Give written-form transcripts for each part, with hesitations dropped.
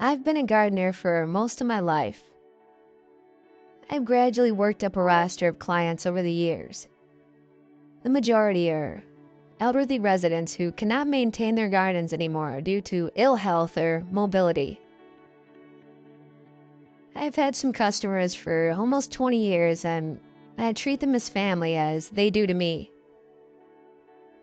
I've been a gardener for most of my life. I've gradually worked up a roster of clients over the years. The majority are elderly residents who cannot maintain their gardens anymore due to ill health or mobility. I've had some customers for almost 20 years, and I treat them as family as they do to me.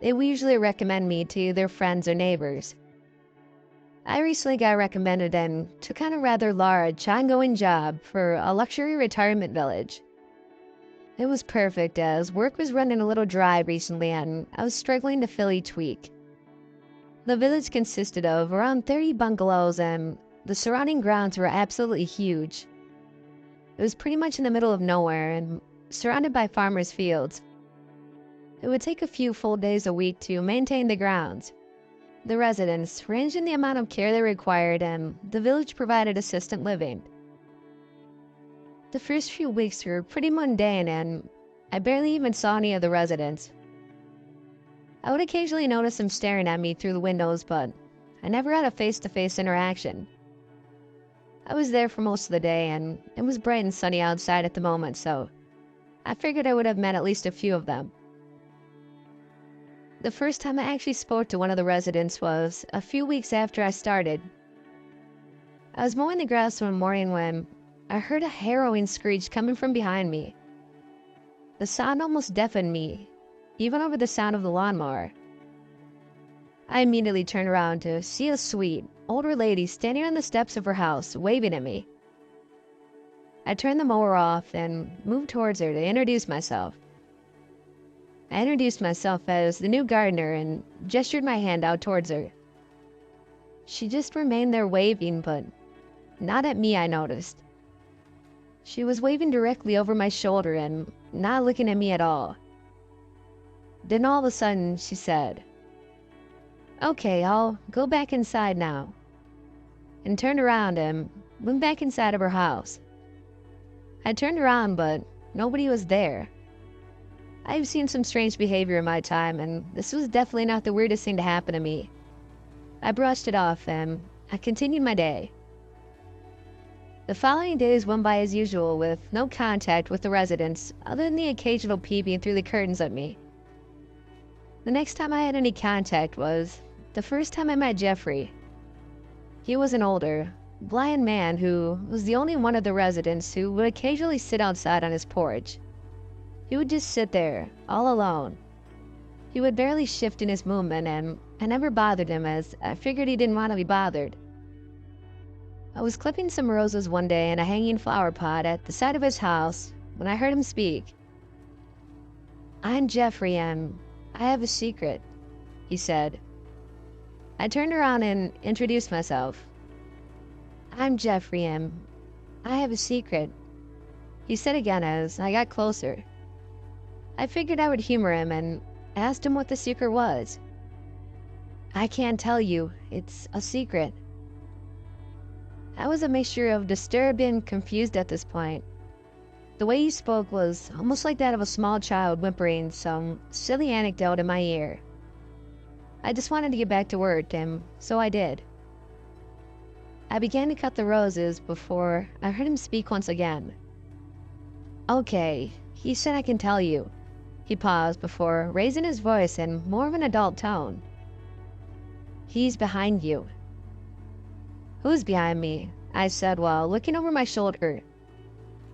They usually recommend me to their friends or neighbors. I recently got recommended and took on a rather large, ongoing job for a luxury retirement village. It was perfect as work was running a little dry recently and I was struggling to fill each week. The village consisted of around 30 bungalows and the surrounding grounds were absolutely huge. It was pretty much in the middle of nowhere and surrounded by farmers' fields. It would take a few full days a week to maintain the grounds. The residents ranged in the amount of care they required, and the village provided assisted living. The first few weeks were pretty mundane, and I barely even saw any of the residents. I would occasionally notice them staring at me through the windows, but I never had a face-to-face interaction. I was there for most of the day, and it was bright and sunny outside at the moment, so I figured I would have met at least a few of them. The first time I actually spoke to one of the residents was a few weeks after I started. I was mowing the grass one morning when I heard a harrowing screech coming from behind me. The sound almost deafened me, even over the sound of the lawnmower. I immediately turned around to see a sweet, older lady standing on the steps of her house, waving at me. I turned the mower off and moved towards her to introduce myself. I introduced myself as the new gardener and gestured my hand out towards her. She just remained there waving, but not at me, I noticed. She was waving directly over my shoulder and not looking at me at all. Then all of a sudden, she said, "Okay, I'll go back inside now," and turned around and went back inside of her house. I turned around, but nobody was there. I've seen some strange behavior in my time, and this was definitely not the weirdest thing to happen to me. I brushed it off and I continued my day. The following days went by as usual with no contact with the residents other than the occasional peeping through the curtains at me. The next time I had any contact was the first time I met Jeffrey. He was an older, blind man who was the only one of the residents who would occasionally sit outside on his porch. He would just sit there, all alone. He would barely shift in his movement, and I never bothered him as I figured he didn't want to be bothered. I was clipping some roses one day in a hanging flower pot at the side of his house when I heard him speak. "I'm Jeffrey, and I have a secret," he said. I turned around and introduced myself. "I'm Jeffrey, and I have a secret," he said again as I got closer. I figured I would humor him and asked him what the secret was. "I can't tell you. It's a secret." I was a mixture of disturbed and confused at this point. The way he spoke was almost like that of a small child whimpering some silly anecdote in my ear. I just wanted to get back to work, and so I did. I began to cut the roses before I heard him speak once again. "Okay," he said, "I can tell you." He paused before raising his voice in more of an adult tone. "He's behind you." "Who's behind me?" I said while looking over my shoulder.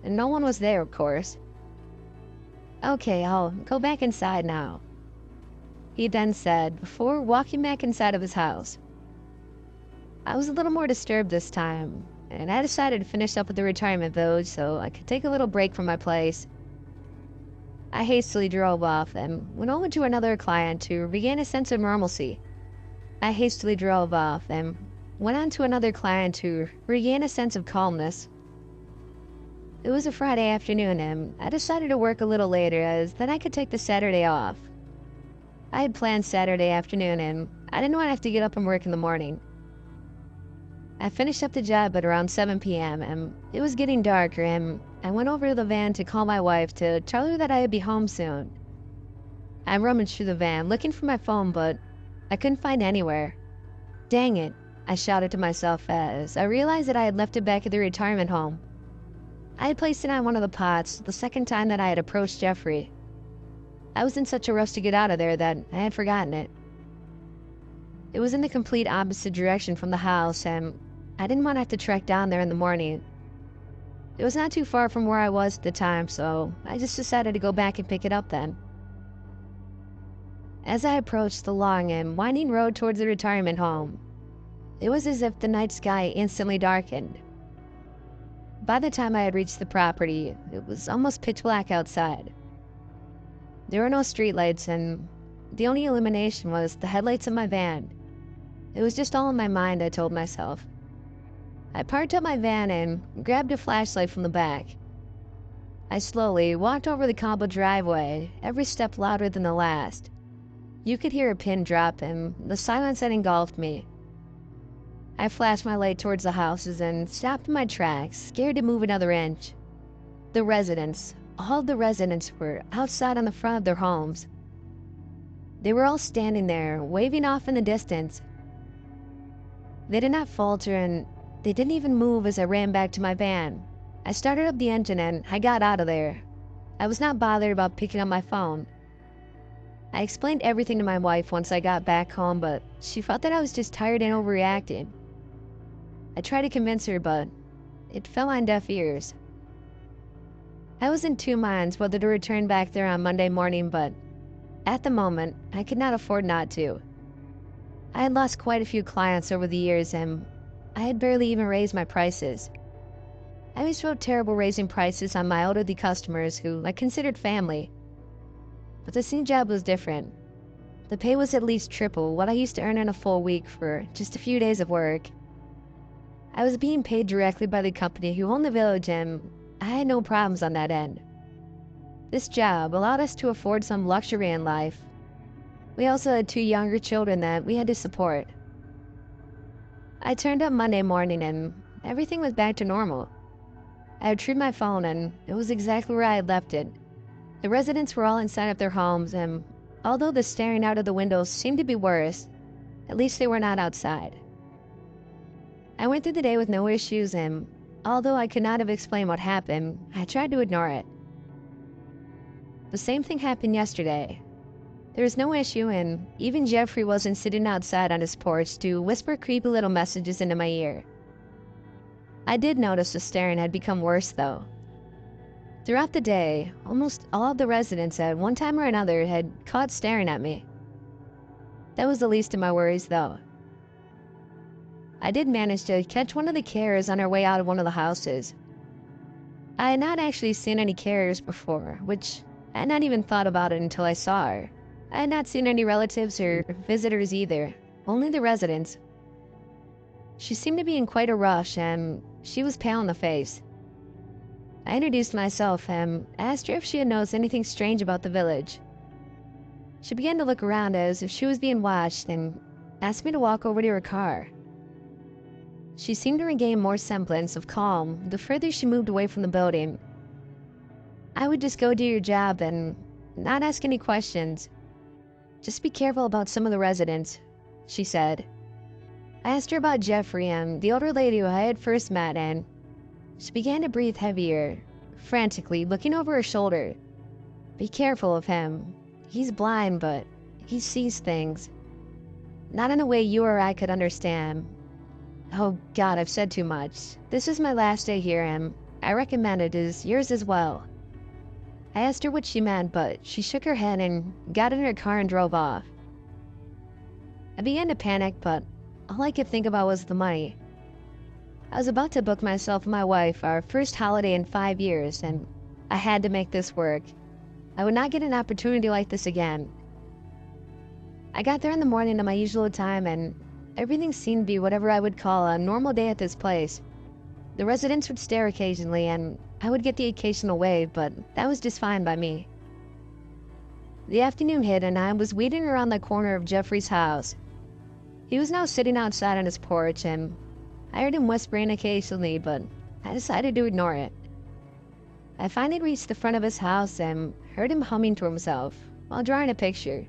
And no one was there, of course. "Okay, I'll go back inside now," he then said before walking back inside of his house. I was a little more disturbed this time, and I decided to finish up at the retirement village so I could take a little break from my place. I hastily drove off and went over to another client to regain a sense of normalcy. I hastily drove off and went on to another client to regain a sense of calmness. It was a Friday afternoon and I decided to work a little later as then I could take the Saturday off. I had planned Saturday afternoon and I didn't want to have to get up and work in the morning. I finished up the job at around 7 p.m. and it was getting darker and I went over to the van to call my wife to tell her that I would be home soon. I rummaged through the van looking for my phone, but I couldn't find anywhere. Dang it, I shouted to myself as I realized that I had left it back at the retirement home. I had placed it on one of the pots the second time that I had approached Jeffrey. I was in such a rush to get out of there that I had forgotten it. It was in the complete opposite direction from the house, and I didn't want to have to trek down there in the morning. It was not too far from where I was at the time, so I just decided to go back and pick it up then. As I approached the long and winding road towards the retirement home, it was as if the night sky instantly darkened. By the time I had reached the property, it was almost pitch black outside. There were no streetlights, and the only illumination was the headlights of my van. It was just all in my mind, I told myself. I parked up my van and grabbed a flashlight from the back. I slowly walked over the cobbled driveway, every step louder than the last. You could hear a pin drop and the silence that engulfed me. I flashed my light towards the houses and stopped in my tracks, scared to move another inch. The residents, all the residents were outside on the front of their homes. They were all standing there, waving off in the distance. They did not falter and they didn't even move as I ran back to my van. I started up the engine and I got out of there. I was not bothered about picking up my phone. I explained everything to my wife once I got back home, but she felt that I was just tired and overreacting. I tried to convince her, but it fell on deaf ears. I was in two minds whether to return back there on Monday morning, but at the moment, I could not afford not to. I had lost quite a few clients over the years, and I had barely even raised my prices. I always felt terrible raising prices on my elderly customers who I considered family. But this new job was different. The pay was at least triple what I used to earn in a full week for just a few days of work. I was being paid directly by the company who owned the village, and I had no problems on that end. This job allowed us to afford some luxury in life. We also had two younger children that we had to support. I turned up Monday morning and everything was back to normal. I retrieved my phone and it was exactly where I had left it. The residents were all inside of their homes, and although the staring out of the windows seemed to be worse, at least they were not outside. I went through the day with no issues, and although I could not have explained what happened, I tried to ignore it. The same thing happened yesterday. There was no issue, and even Jeffrey wasn't sitting outside on his porch to whisper creepy little messages into my ear. I did notice the staring had become worse, though. Throughout the day, almost all of the residents at one time or another had caught staring at me. That was the least of my worries, though. I did manage to catch one of the carriers on her way out of one of the houses. I had not actually seen any carriers before, which I had not even thought about it until I saw her. I had not seen any relatives or visitors either, only the residents. She seemed to be in quite a rush, and she was pale in the face. I introduced myself and asked her if she had noticed anything strange about the village. She began to look around as if she was being watched and asked me to walk over to her car. She seemed to regain more semblance of calm the further she moved away from the building. I would just go do your job and not ask any questions. Just be careful about some of the residents, she said. I asked her about Jeffrey and the older lady who I had first met, and she began to breathe heavier, frantically looking over her shoulder. Be careful of him. He's blind, but he sees things. Not in a way you or I could understand. Oh God, I've said too much. This is my last day here, and I recommend it is yours as well. I asked her what she meant, but she shook her head and got in her car and drove off. I began to panic, but all I could think about was the money. I was about to book myself and my wife our first holiday in 5 years, and I had to make this work. I would not get an opportunity like this again. I got there in the morning at my usual time, and everything seemed to be whatever I would call a normal day at this place. The residents would stare occasionally, and I would get the occasional wave, but that was just fine by me. The afternoon hit, and I was weeding around the corner of Jeffrey's house. He was now sitting outside on his porch, and I heard him whispering occasionally, but I decided to ignore it. I finally reached the front of his house and heard him humming to himself while drawing a picture.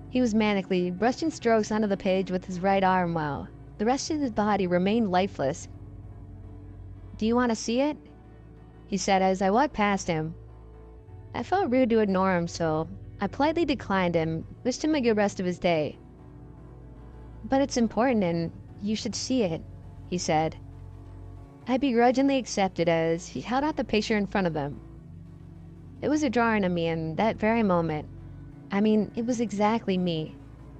He was manically brushing strokes onto the page with his right arm while The rest of his body remained lifeless. "Do you want to see it?" he said as I walked past him. I felt rude to ignore him, so I politely declined and wished him a good rest of his day. "But it's important and you should see it," he said. I begrudgingly accepted as he held out the picture in front of him. It was a drawing of me in that very moment. I mean, it was exactly me,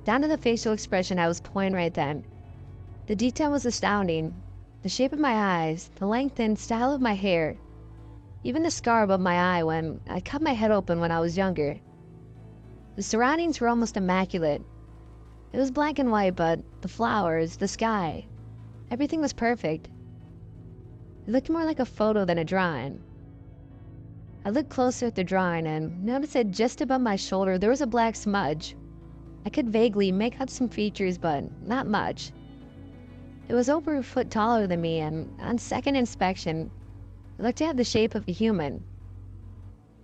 down to the facial expression I was pulling right then. The detail was astounding. The shape of my eyes, the length and style of my hair, even the scar above my eye when I cut my head open when I was younger. The surroundings were almost immaculate. It was black and white, but the flowers, the sky, everything was perfect. It looked more like a photo than a drawing. I looked closer at the drawing and noticed that just above my shoulder there was a black smudge. I could vaguely make out some features, but not much. It was over a foot taller than me, and on second inspection, it looked to have the shape of a human.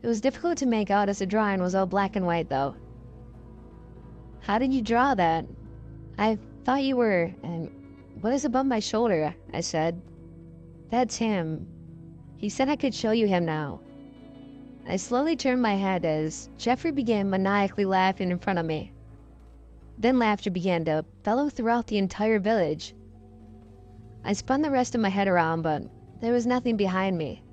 It was difficult to make out as the drawing was all black and white, though. "How did you draw that? I thought you were, and what is above my shoulder?" I said. "That's him. He said I could show you him now." I slowly turned my head as Jeffrey began maniacally laughing in front of me. Then laughter began to bellow throughout the entire village. I spun the rest of my head around, but there was nothing behind me.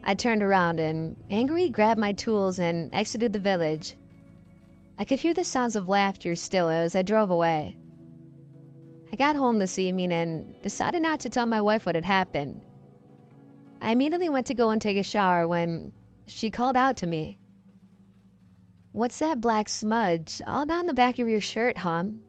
I turned around and angrily grabbed my tools and exited the village. I could hear the sounds of laughter still as I drove away. I got home this evening and decided not to tell my wife what had happened. I immediately went to go and take a shower when she called out to me. "What's that black smudge all down the back of your shirt, hon?"